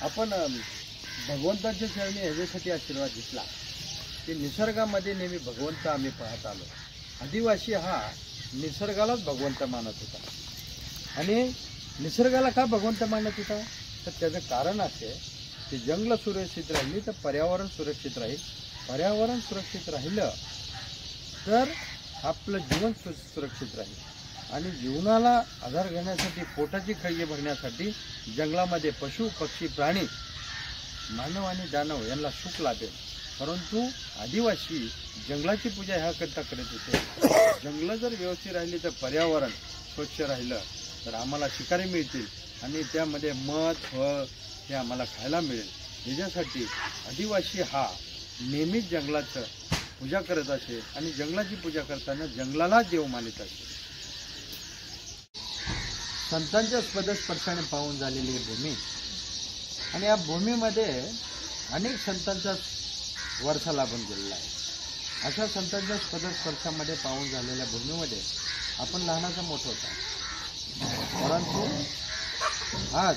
आपण भगवंताच्या चरणी ह्याच्यासाठी आशीर्वाद घेतला की निसर्गामध्ये नेहमी भगवंत आम्ही पाहत आलो. आदिवासी हा निसर्गालाच भगवंत मानत होता. आणि निसर्गाला का भगवंत मानत होता तर त्याचं कारण असे की जंगल सुरक्षित राहिली तर पर्यावरण सुरक्षित राहील. पर्यावरण सुरक्षित राहिलं तर आपलं जीवन सुरक्षित राहील. आणि जीवनाला आधार घेण्यासाठी पोटाची खळगी भरण्यासाठी जंगलामध्ये पशु पक्षी प्राणी मानव आणि दानव यांना सुख लाभेल. परंतु आदिवासी जंगलाची पूजा ह्याकरता करत होते. जंगलं जर व्यवस्थित राहिली तर पर्यावरण स्वच्छ राहिलं तर आम्हाला शिकारी मिळतील आणि त्यामध्ये मध फळ हे आम्हाला खायला मिळेल. याच्यासाठी आदिवासी हा नेहमीच जंगलाचं पूजा करत असे आणि जंगलाची पूजा करताना जंगलाला देव मानित असे. संतांच्या पदस्पर्शाने पाहून झालेली भूमी आणि या भूमीमध्ये अनेक संतांचा वारसा लाभून गेलेला आहे. अशा संतांच्या पदस्पर्शामध्ये पाहून झालेल्या भूमीमध्ये आपण लहानाचा मोठा होता. परंतु आज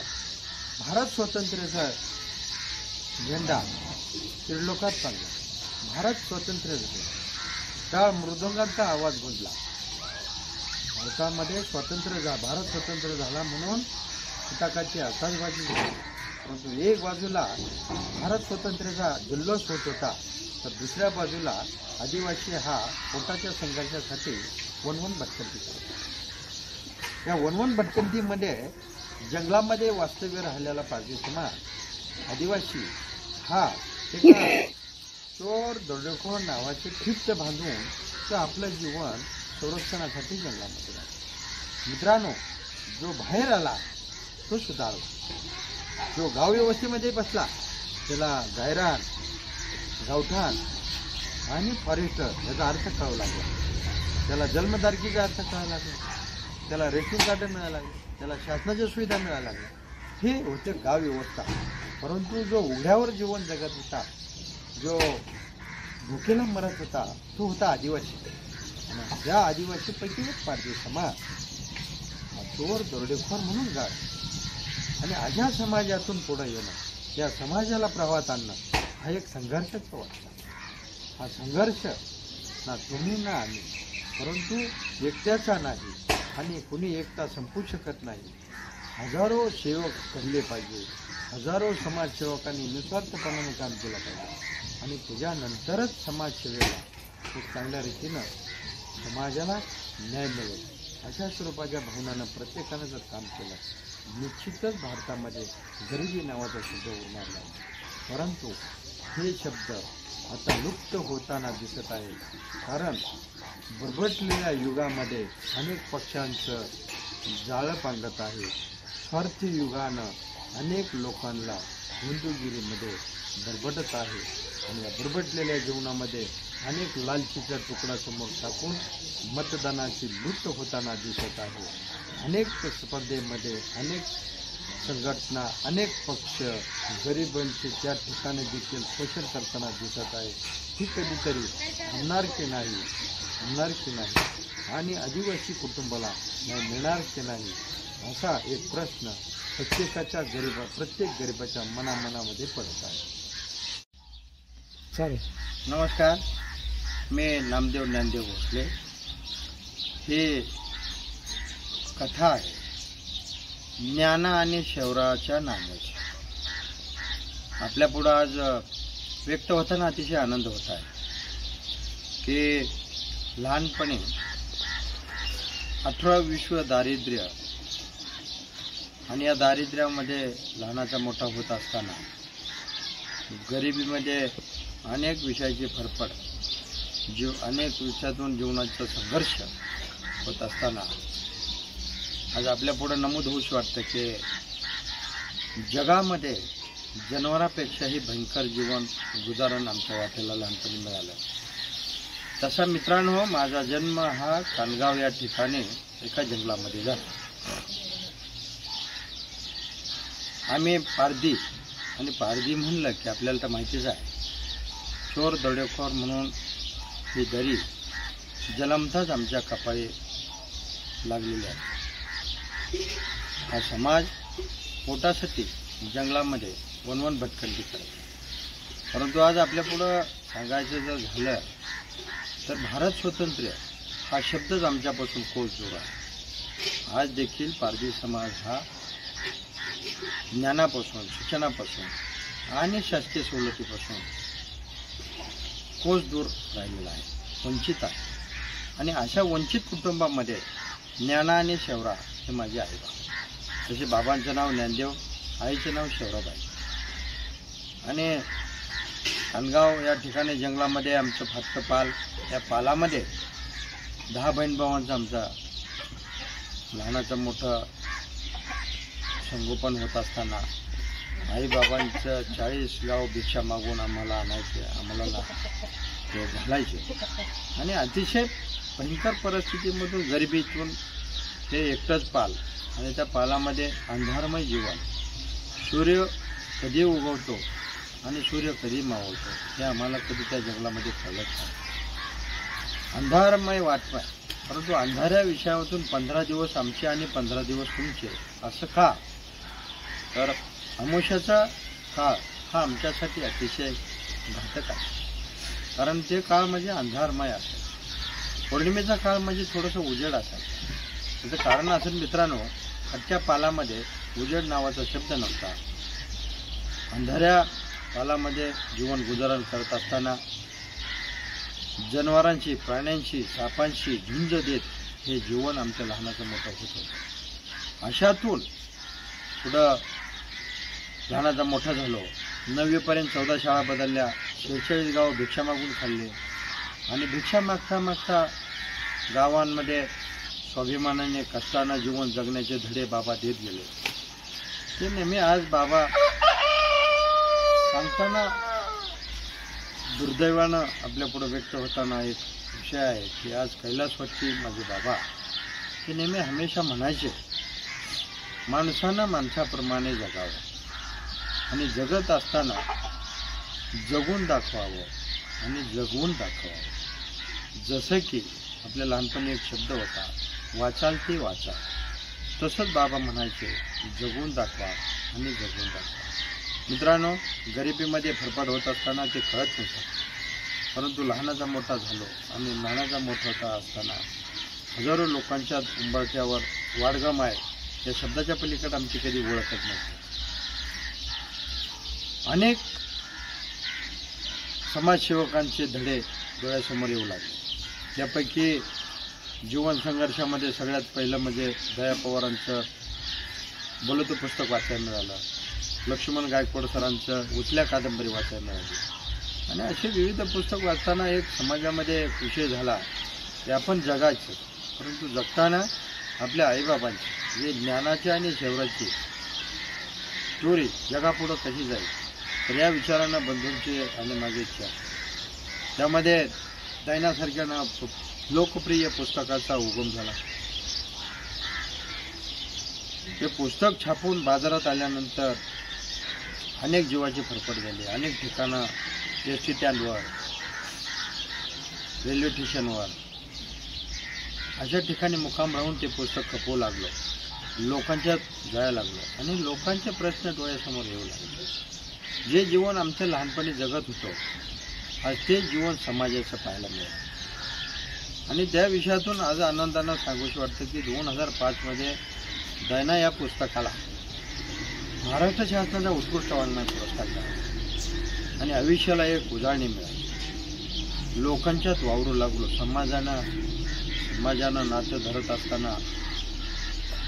भारत स्वातंत्र्याचा झेंडा त्रिलोकात चालला. भारत स्वतंत्र झाले त्या मृदंगाचा आवाज गुंजला. भारतामध्ये भारत स्वतंत्र झाला म्हणून फटाक्याची आतषबाजी झाली. परंतु एक बाजूला भारत स्वतंत्र्याचा जल्लोष होत होता तर दुसऱ्या बाजूला आदिवासी हा पोटाच्या संघर्षासाठी वनवन भटकंती करतो. या वनवन भटकंतीमध्ये जंगलामध्ये वास्तव्य राहिलेला पारधी समाज आदिवासी हा एका चोर दरोडेखोर नावाचे खिप्त बांधून तो आपलं जीवन संरक्षणासाठी जंगलामध्ये जातो. मित्रांनो, जो बाहेर आला तो सुधारला. जो गाव व्यवस्थेमध्ये बसला त्याला गायरान गावठाण आणि फॉरेस्टर याचा अर्थ कळावा लागला. त्याला जन्मतारखेचा अर्थ कळावा लागला. त्याला रेशन कार्ड मिळायला लागले. त्याला शासनाच्या सुविधा मिळायला लागल्या. हे होते गाव व्यवस्था. परंतु जो उघड्यावर जीवन जगत होता, जो भुकेला मरत होता, तो होता आदिवासी. आणि या आदिवासीपैकी एक पारधी समाज हा चोर दरोडेखोर म्हणून गाळ आणि अशा समाजातून पुढे येणं, या समाजाला प्रवाहात आणणं हा एक संघर्षाचा वाटला. हा संघर्ष ना तुम्ही ना आम्ही, परंतु एकट्याचा नाही आणि कुणी एकटा संपू शकत नाही. हजारो सेवक घडले पाहिजे. हजारो समाजसेवकांनी निस्वार्थपणाने काम केलं पाहिजे आणि त्याच्यानंतरच समाजसेवेला एक चांगल्या रीतीनं समाजाला न्याय मिळेल. अशा स्वरूपाच्या भावनानं प्रत्येकानं जर काम केलं निश्चितच भारतामध्ये गरिबी नावाचा शब्द उरणार नाही. परंतु हे शब्द आता लुप्त होताना दिसत आहे. कारण बरबटलेल्या युगामध्ये अनेक पक्षांचं जाळं पांगत आहे. स्वार्थी युगानं अनेक लोकांना हिंदुगिरीमध्ये बरबटत आहे आणि या बरबटलेल्या जीवनामध्ये अनेक लालचीचा तुकडा समोर टाकून मतदानाची लूट होताना दिसत आहे. अनेक स्पर्धेमध्ये अनेक संघटना अनेक पक्ष गरिबांचे त्या ठिकाणी देखील शोषण करताना दिसत आहे. ही कधीतरी होणार की नाही आणि आदिवासी कुटुंबाला न्याय मिळणार की नाही असा एक प्रश्न प्रत्येक गरिबाच्या मनामध्ये पडत आहे. चालेल. नमस्कार, मी नामदेव ज्ञानदेव भोसले. ही कथा आहे ज्ञाना आणि शौर्याच्या नावाची. आपल्या पुढं आज व्यक्त होताना अतिशय आनंद होत आहे की लहानपणी 18 विश्व दारिद्र्य आणि या दारिद्र्यामध्ये लहानाचा मोठा होत असताना गरिबीमध्ये अनेक विषयाची फरफड अनेक विषयातून जीवनाचा संघर्ष होत असताना आज आपल्या पुढे नमूद होऊच वाटतं की जगामध्ये जनावरापेक्षाही भयंकर जीवन गुजारण आमच्या वाटेला लहानपणी मिळालं. तसा मित्रांनो, माझा जन्म हा कानगाव या ठिकाणी एका जंगलामध्ये झाला. आम्ही पारधी आणि पारधी म्हणलं की आपल्याला तर माहितीच आहे, चोर दरोडेखोर म्हणून ही दरी जलमताच आमच्या कपाळी लागलेले आहे. हा समाज पोटासाठी जंगलामध्ये वनवन भटकंती करत. परंतु आज आपल्या पुढं सांगायचं जर झालं तर भारत स्वातंत्र्य हा शब्दच आमच्यापासून कोस दूर आहे. आज देखील पारधी समाज हा ज्ञानापासून, शिक्षणापासून आणि शासकीय सवलतीपासून कोस दूर राहिलेला आहे, वंचित आहे. आणि अशा वंचित कुटुंबामध्ये ज्ञाना आणि शेवरा हे माझे आईबाप. तसे बाबांचं नाव ज्ञानदेव, आईचं नाव शेवराबाई. आणि खानगाव या ठिकाणी जंगलामध्ये आमचं फाटकं पाल, त्या पालामध्ये 10 बहीण भावांचा आमचा लहानाचं मोठं संगोपन होत असताना आईबाबांचं 40 गाव भिक्षा मागून आम्हाला आणायचे, आम्हाला ते घालायचे. आणि अतिशय भयंकर परिस्थितीमधून, गरिबीतून ते एकटंच पाल आणि त्या पालामध्ये अंधारमय जीवन. सूर्य कधी उगवतो आणि सूर्य कधी मावळतो हे आम्हाला कधी त्या जंगलामध्ये कळत नाही. अंधारमय वाटतं. परंतु अंधाऱ्या विषयातून 15 दिवस आमचे आणि 15 दिवस तुमचे, असं का? तर अमावस्याचा काळ हा आमच्यासाठी अतिशय घातक आहे. कारण ते काळ म्हणजे अंधारमय असेल. पौर्णिमेचा काळ म्हणजे थोडंसं उजेड असायचं. त्याचं कारण असेल मित्रांनो, आजच्या पालामध्ये उजेड नावाचा शब्द नव्हता. अंधाऱ्या पालामध्ये जीवन गुजारण करत असताना जनावरांची, प्राण्यांची, सापांची झुंज देत हे जीवन आमचं लहानाचं मोठं होत होतं. अशातून पुढं लहानाचा मोठा झालो. 9वीपर्यंत 14 शाळा बदलल्या, 46 गाव भिक्षा मागून खाल्ले. आणि भिक्षा मागता मागता गावांमध्ये स्वाभिमानाने, कष्टानं जीवन जगण्याचे धडे बाबा देत गेले. ते नेहमी आज बाबा सांगताना दुर्दैवानं आपल्या पुढे व्यक्त होताना एक विषय आहे की आज कैलासवासी माझे बाबा ते नेहमी हमेशा म्हणायचे, माणसानं माणसाप्रमाणे जगावं आणि जगत असताना जगून दाखवावं आणि जगवून दाखवावं. जसं की आपल्या लहानपणी एक शब्द होता, वाचाल ते वाचा. तसंच बाबा म्हणायचे, जगून दाखवा आणि जगून दाखवा. मित्रांनो, गरिबीमध्ये फरफड होत असताना ते कळत नव्हतं. परंतु लहानाचा मोठा झालो आणि लहानाचा मोठा होता असताना हजारो लोकांच्या उंबरठ्यावर वाडगम आहे या शब्दाच्या पलीकडे आमची कधी ओळखत नव्हती. अनेक समाजसेवकांचे धडे डोळ्यासमोर येऊ लागले. त्यापैकी जीवन संघर्षामध्ये सगळ्यात पहिलं म्हणजे दया पवारांचं बोलतं पुस्तक वाचायला मिळालं. लक्ष्मण गायकवाड सरांचं उचल्या कादंबरी वाचायला मिळाली. आणि असे विविध पुस्तक वाचताना एक समाजामध्ये एक विषय झाला की आपण जगायचं, परंतु जगताना आपल्या आईबाबांची जे ज्ञानाची आणि शेवराची स्टोरी जगापुढं कशी जाईल, तर या विचारानं बंधूंची आणि माझी इच्छा. त्यामध्ये दैनासारख्या लोकप्रिय पुस्तकाचा उगम झाला. ते पुस्तक छापून बाजारात आल्यानंतर अनेक जीवाची फरफड झाली. अनेक ठिकाणं एस टी स्टँडवर, रेल्वे स्टेशनवर अशा ठिकाणी मुक्काम राहून ते पुस्तक खपवू लागलं, लोकांच्यात जायला लागलं आणि लोकांचे प्रश्न डोळ्यासमोर येऊ लागले. जे जीवन आमचं लहानपणी जगत होतो आज ते जीवन समाजाचं पाहायला मिळालं. आणि त्या विषयातून आज आनंदानं सांगूशी वाटतं की 2005मध्ये दैना या पुस्तकाला महाराष्ट्र शासनाचा उत्कृष्ट वाङ्मय पुरस्कार मिळाला आणि आयुष्याला एक उजाळणी मिळाली. लोकांच्यात वावरू लागलो. समाजानं नातं धरत असताना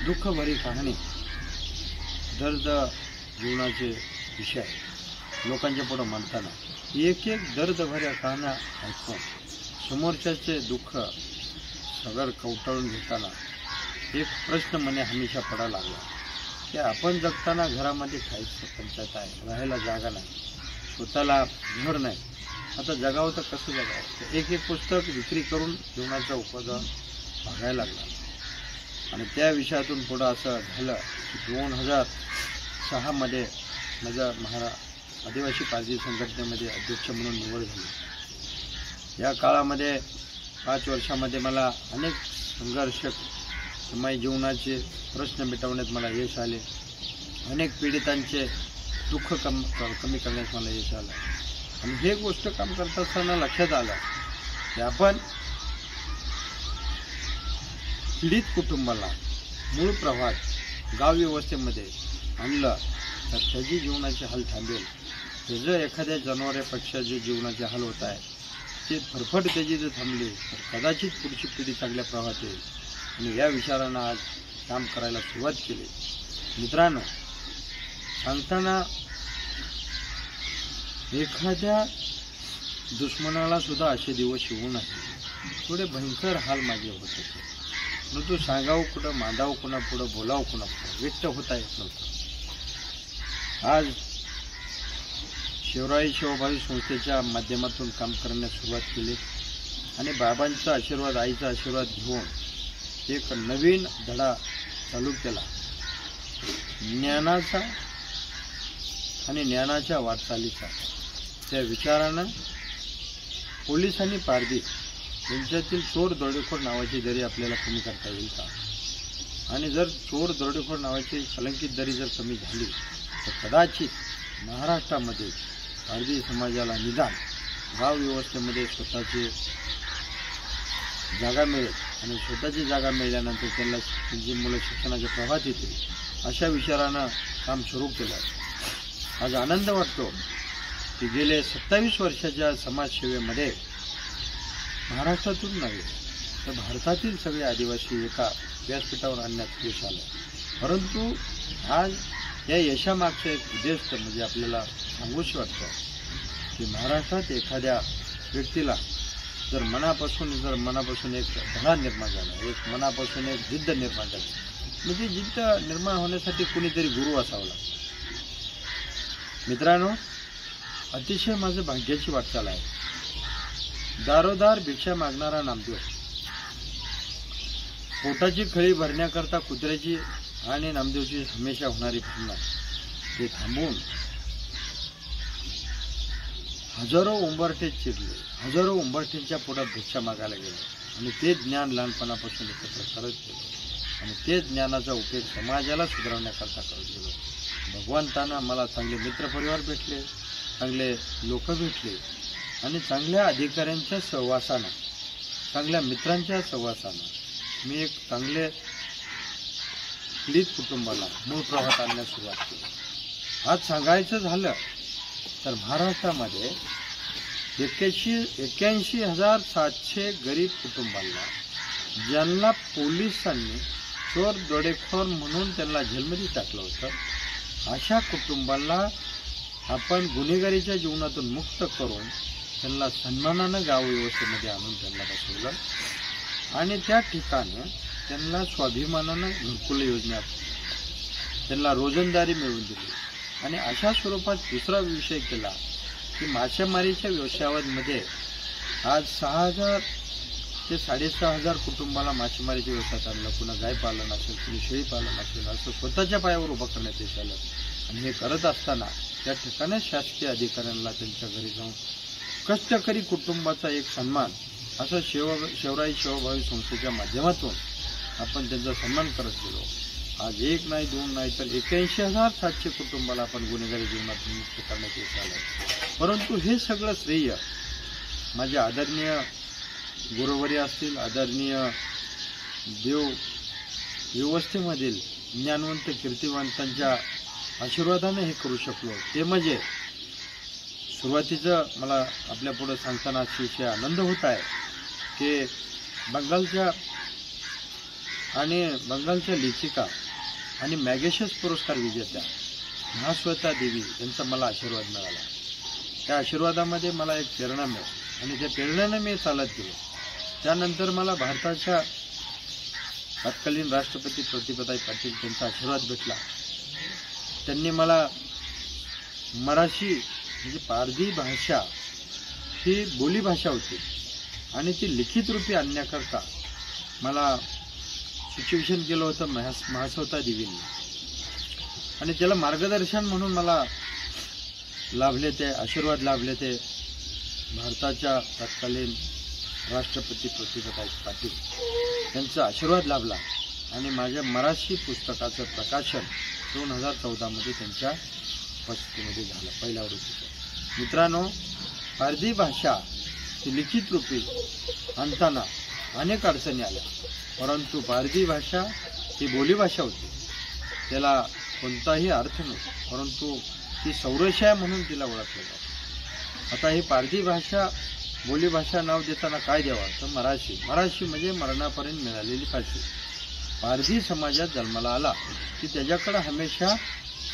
दुःखभरी कहाणी, दर्द जीवनाचे विषय लोकांच्या पुढं म्हणताना एक एक दर्दभऱ्या कहाण्या ऐकून समोरच्याचे दुःख सगळं कवटाळून घेताना एक प्रश्न मने हमेशा पडायला लागला की आपण जगताना घरामध्ये खायचं पंचायत आहे, राहायला जागा नाही, स्वतःला घर नाही, आता जगावं तर कसं जगावं. एक एक पुस्तक विक्री करून जीवनाचा उपयोग बघायला लागला. आणि त्या विषयातून पुढं असं झालं की 2006मध्ये माझ्या आदिवासी पारधी संघटनेमध्ये अध्यक्ष म्हणून निवड झाली. या काळामध्ये 5 वर्षामध्ये मला अनेक संघर्ष माझ्या जीवनाचे प्रश्न मिटवण्यात मला यश आले, अनेक पीडितांचे दुःख कमी करण्यास मला यश आलं. आणि हे गोष्ट काम करत असताना लक्षात आलं की आपण पीडित कुटुंबाला मूळ प्रवाहात गाव व्यवस्थेमध्ये आणलं तर त्याची जीवनाचे हाल थांबेल. जर एखाद्या जनावरापेक्षा जे जीवनाचे हाल होत आहे ते फरफट त्याची जर थांबली तर कदाचित पुढची पिढी चांगल्या प्रवाहात येईल. आणि या विचारानं आज काम करायला सुरुवात केली. मित्रांनो, सांगताना एखाद्या दुश्मनाला सुद्धा असे दिवस येऊ नये. थोडे भयंकर हाल माझे होत होते, परंतु सांगावं कुठं, मांडावं कुणा पुढं, बोलावं कुणा पुढं, व्यक्त होता येत नव्हतं. आज शिवराई शिवभावी संस्थेच्या माध्यमातून काम करण्यास सुरुवात केली आणि बाबांचा आशीर्वाद, आईचा आशीर्वाद घेऊन एक नवीन धडा चालू केला. ज्ञानाचा आणि ज्ञानाच्या वाटचालीचा. त्या विचारानं पोलीस आणि पारधी यांच्यातील चोर दरोडेखोर नावाची दरी आपल्याला कमी करता येईल का? आणि जर चोर दरोडेखोर नावाची कलंकित दरी जर कमी झाली तर कदाचित महाराष्ट्रामध्ये पारधी समाजाला निदान गाव व्यवस्थेमध्ये स्वतःची जागा मिळेल आणि स्वतःची जागा मिळाल्यानंतर त्यांना त्यांची मुलं शिक्षणाच्या प्रवाहात येतील अशा विचारानं काम सुरू केलं. आज आनंद वाटतो की गेले 27 वर्षाच्या समाजसेवेमध्ये महाराष्ट्रातून नव्हे तर भारतातील सगळे आदिवासी एका व्यासपीठावर आणण्यात यश आलं. परंतु आज या यशामागचा एक उद्देश म्हणजे आपल्याला सांगूशी वाटतं की महाराष्ट्रात एखाद्या व्यक्तीला जर मनापासून एक धडा निर्माण झाला, एक मनापासून एक जिद्द निर्माण झाली, म्हणजे जिद्द निर्माण होण्यासाठी कुणीतरी गुरु असावा. मित्रांनो, अतिशय माझं भाग्याची वाटचाल आहे. दारोदार भिक्षा मागणारा नामदेव, पोटाची खळी भरण्याकरता कुत्र्याची आणि नामदेवची हमेशा होणारी भांडणं ते थांबवून हजारो उंबरठे चिरले, हजारो उंबरठ्यांच्या पोटात भिक्षा मागायला गेलो आणि ते ज्ञान लहानपणापासून एकत्र करत गेलो आणि ते ज्ञानाचा उपयोग समाजाला सुधारण्याकरता करत गेलो. भगवंतानं मला चांगले मित्रपरिवार भेटले, चांगले लोक भेटले आणि चांगल्या अधिकाऱ्यांच्या सहवासानं, चांगल्या मित्रांच्या सहवासानं मी एक चांगले पीडित कुटुंबाला मूळ प्रवाहात आणण्यास सुरुवात केली. आज सांगायचं झालं तर महाराष्ट्रामध्ये 81,700 गरीब कुटुंबांना ज्यांना पोलिसांनी चोर दरोडेखोर म्हणून त्यांना जेलमध्ये टाकलं होतं, अशा कुटुंबांना आपण गुन्हेगारीच्या जीवनातून मुक्त करून त्यांना सन्मानानं गाव व्यवस्थेमध्ये आणून त्यांना बसवलं आणि त्या ठिकाणी त्यांना स्वाभिमानानं घरकुल योजना, त्यांना रोजंदारी मिळवून दिली. आणि अशा स्वरूपात दुसरा विषय केला की मासेमारीच्या व्यवसायामध्ये आज 6,000 ते 6,500 कुटुंबाला मासेमारीच्या व्यवसायात आणलं. पुन्हा गाय पालन असेल, कुणी शेळी पालन असेल, असं स्वतःच्या पायावर उभं करण्यात यश आलं. आणि हे करत असताना त्या ठिकाणी शासकीय अधिकाऱ्यांना त्यांच्या घरी जाऊन कष्टकरी कुटुंबाचा एक सन्मान असं शिवराई शिवभावी संस्थेच्या माध्यमातून आपण त्यांचा सन्मान करत गेलो. आज 1 नाही 2 नाही तर 81,700 कुटुंबाला आपण गुन्हेगारी जीवनातून मुक्त करण्यात यश आलं. परंतु हे सगळं श्रेय माझ्या आदरणीय गुरुवर्य असतील, आदरणीय देव व्यवस्थेमधील ज्ञानवंत कीर्तिवंतांच्या आशीर्वादाने हे करू शकलो. ते म्हणजे सुरुवातीचं मला आपल्यापुढं सांगताना अतिशय आनंद होत आहे की बंगालच्या लेखिका आणि मॅगेशस पुरस्कार विजेत्या महाश्वेता देवी यांचा मला आशीर्वाद मिळाला. त्या आशीर्वादामध्ये मला एक प्रेरणा मिळाली आणि त्या प्रेरणेने मी चालत गेलो. त्यानंतर मला भारताच्या तत्कालीन राष्ट्रपती प्रतिभाताई पाटील यांचा आशीर्वाद भेटला. त्यांनी मला मराठी म्हणजे पारधी भाषा ही बोलीभाषा होती आणि ती लिखित रूपी आणण्याकरता मला सूचीविषण केलं होतं महाश्वेता देवींनी आणि त्याला मार्गदर्शन म्हणून मला लाभले ते आशीर्वाद लाभले ते भारताच्या तत्कालीन राष्ट्रपती प्रतिभाताई पाटील यांचा आशीर्वाद लाभला आणि माझ्या मराठी पुस्तकाचं प्रकाशन 2014 मध्ये त्यांच्या उपस्थितीमध्ये झालं, पहिल्या आवृत्तीचं. मित्रांनो, पारधी भाषा ही लिखित रूपी आणताना अनेक अडचणी आल्या, परंतु पारधी भाषा ही बोलीभाषा होती, त्याला कोणताही अर्थ नव्हता, परंतु ती सौरशाय म्हणून तिला ओळखलं जातं. आता ही पारधी भाषा बोलीभाषा नाव देताना काय द्यावं, तर मराठी म्हणजे मरणापर्यंत मिळालेली फाशी. पारधी समाजात जन्माला आला की त्याच्याकडं हमेशा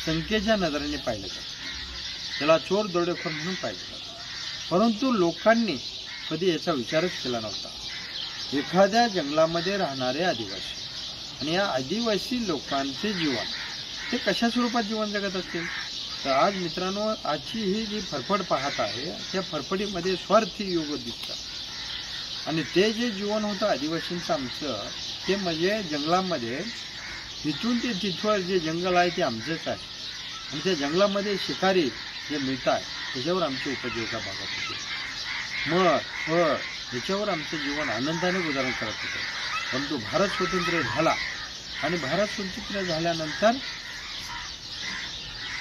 संख्येच्या नजरेने पाहिलं जातं, त्याला चोर दरोडेखोर म्हणून पाहिलं जातं. परंतु लोकांनी कधी याचा विचारच केला नव्हता. एखाद्या जंगलामध्ये राहणारे आदिवासी आणि या आदिवासी लोकांचे जीवन ते कशा स्वरूपात जीवन जगत असतील, तर आज मित्रांनो, आजची ही जी फरफड पाहत आहे त्या फरफडीमध्ये स्वार्थी युग दिसतात. आणि ते जे जीवन होतं आदिवासींचं आमचं, ते म्हणजे जंगलामध्ये इथून ते तिथवर जे जंगल आहे ते आमचंच आहे, आणि त्या जंगलामध्ये शिकारी जे मिळतात त्याच्यावर आमची उपजीविका भागत होती. मग फळ याच्यावर आमचं जीवन आनंदाने गुजारण करत होतं. परंतु भारत स्वतंत्र झाला आणि भारत स्वतंत्र झाल्यानंतर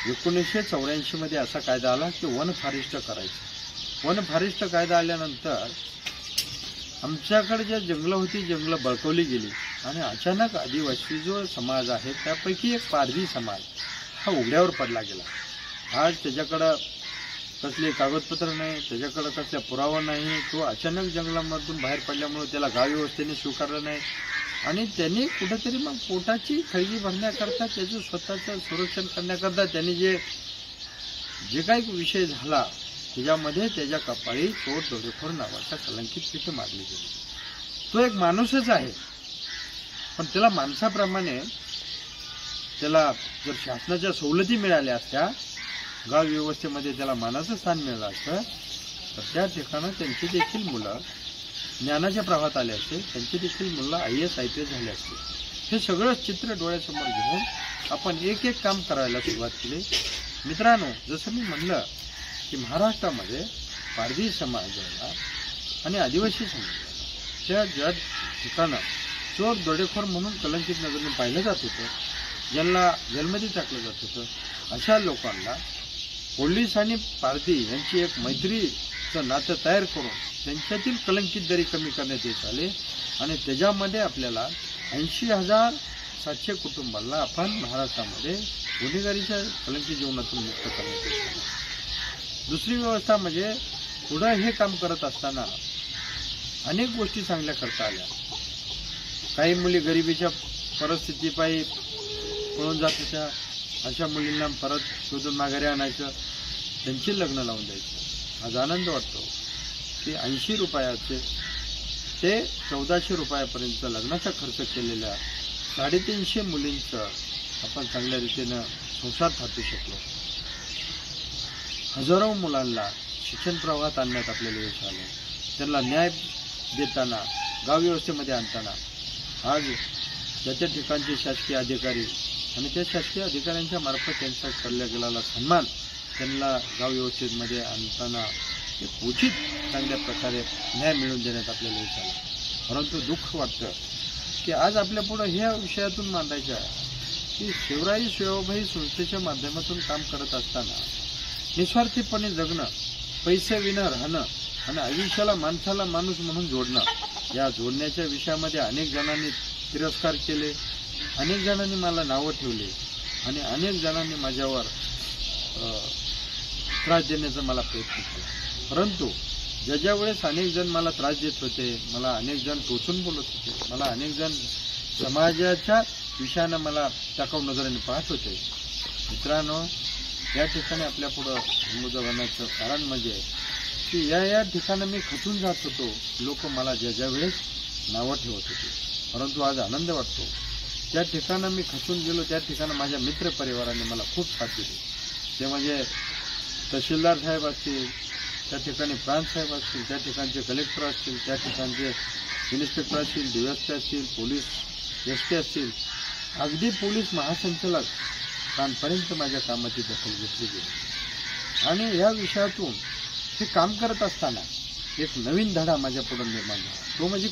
1984 मध्ये असा कायदा आला की वन फारिस्ट करायचं. वन फारिस्ट कायदा आल्यानंतर आमच्याकडे ज्या जंगलं होती, जंगलं बळकवली गेली आणि अचानक आदिवासी जो समाज आहे त्यापैकी एक पारधी समाज हा उघड्यावर पडला गेला. आज त्याच्याकडं कसले कागदपत्र नाही, त्याच्याकडं कसला पुरावा नाही, तो अचानक जंगलामधून बाहेर पडल्यामुळे त्याला गाव व्यवस्थेने स्वीकारलं नाही आणि त्यांनी कुठेतरी मग पोटाची खळगी भरण्याकरता, त्याचं स्वतःचं संरक्षण करण्याकरता त्यांनी जे काही विषय झाला त्याच्यामध्ये त्याच्या कपाळी चोर दरोडेखोर नावाचा कलंकित पीठ मारली गेली. तो एक माणूसच आहे, पण त्याला माणसाप्रमाणे त्याला जर शासनाच्या सवलती मिळाल्या असत्या, गाव व्यवस्थेमध्ये त्याला मानाचं स्थान मिळालं असतं, तर त्या ठिकाणी त्यांची देखील मुलं ज्ञानाच्या प्रवाहात आले असते, त्यांची देखील मुलं IAS IPS झाले असते. हे सगळं चित्र डोळ्यासमोर घेऊन आपण एक एक काम करायला सुरुवात केली. मित्रांनो, जसं मी म्हणलं की महाराष्ट्रामध्ये पारधी समाजाला आणि आदिवासी समाजाला त्या ज्या ठिकाणं चोर दरोडेखोर म्हणून कलंकित नजरेने पाहिलं जात होतं, ज्यांना जन्मदी टाकलं जात होतं, अशा लोकांना पोलीस आणि पारधी यांची एक मैत्रीचं नातं तयार करून त्यांच्यातील कलंकित दरी कमी करण्यात येत आले आणि त्याच्यामध्ये आपल्याला 80,700 कुटुंबांना आपण महाराष्ट्रामध्ये गुन्हेगारीच्या कलंकित जीवनातून मुक्त करण्यात येत आले. दुसरी व्यवस्था म्हणजे पुढं हे काम करत असताना अनेक गोष्टी चांगल्या करता आल्या. काही मुली गरिबीच्या परिस्थितीपायी पळून जात होत्या, अशा मुलींना परत शोधून माघारी आणायचं, त्यांची लग्न लावून द्यायचं. आज आनंद वाटतो की 80 रुपयाचे ते 1400 रुपयापर्यंत लग्नाचा खर्च केलेल्या 350 मुलींचं आपण चांगल्या रीतीनं संसार थाटू शकलो. हजारो मुलांना शिक्षण प्रवाहात आणण्यात आपल्याला यश आलं. त्यांना न्याय देताना, गाव व्यवस्थेमध्ये आणताना आज ज्या ठिकाणचे शासकीय अधिकारी आणि त्या शासकीय अधिकाऱ्यांच्या मार्फत त्यांचा केला गेलेला सन्मान त्यांना गाव व्यवस्थेमध्ये आणताना एक उचित चांगल्या प्रकारे न्याय मिळवून देण्यात आपल्याला यश आलं. परंतु दुःख वाटतं की आज आपल्यापुढं ह्या विषयातून मांडायचं आहे की शिवराई शिवभाई संस्थेच्या माध्यमातून काम करत असताना निस्वार्थीपणे जगणं, पैसे विना राहणं आणि आयुष्याला माणसाला माणूस म्हणून जोडणं, या जोडण्याच्या विषयामध्ये अनेक जणांनी तिरस्कार केले, अनेक जणांनी मला नावं ठेवले आणि अनेक जणांनी माझ्यावर त्रास देण्याचा मला प्रयत्न केला. परंतु ज्या वेळेस अनेक जण मला त्रास देत होते, मला अनेक जण टोचून बोलत होते, मला अनेक जण समाजाच्या विषयानं मला टाकाऊ नजरेने पाहत होते, मित्रांनो, या ठिकाणी आपल्यापुढं मुद्दा बनण्याचं कारण म्हणजे की या ठिकाणी मी खचून जात होतो. लोक मला ज्या वेळेस नावं ठेवत होते, परंतु आज आनंद वाटतो त्या ठिकाणी मी खचून गेलो. त्या ठिकाणी माझ्या मित्रपरिवाराने मला खूप साथ दिली. ते म्हणजे तहसीलदार साहेब असतील, त्या ठिकाणी प्रांत साहेब असतील, त्या ठिकाणचे कलेक्टर असतील, त्या ठिकाणचे इन्स्पेक्टर असतील, DSP असतील, पोलीस SP असतील, अगदी पोलीस महासंचालक कानपर्यंत माझ्या कामाची दखल घेतली गेली. आणि या विषयातून हे काम करत असताना एक नवीन धडा माझ्या पुढे निर्माण झाला. तो म्हणजे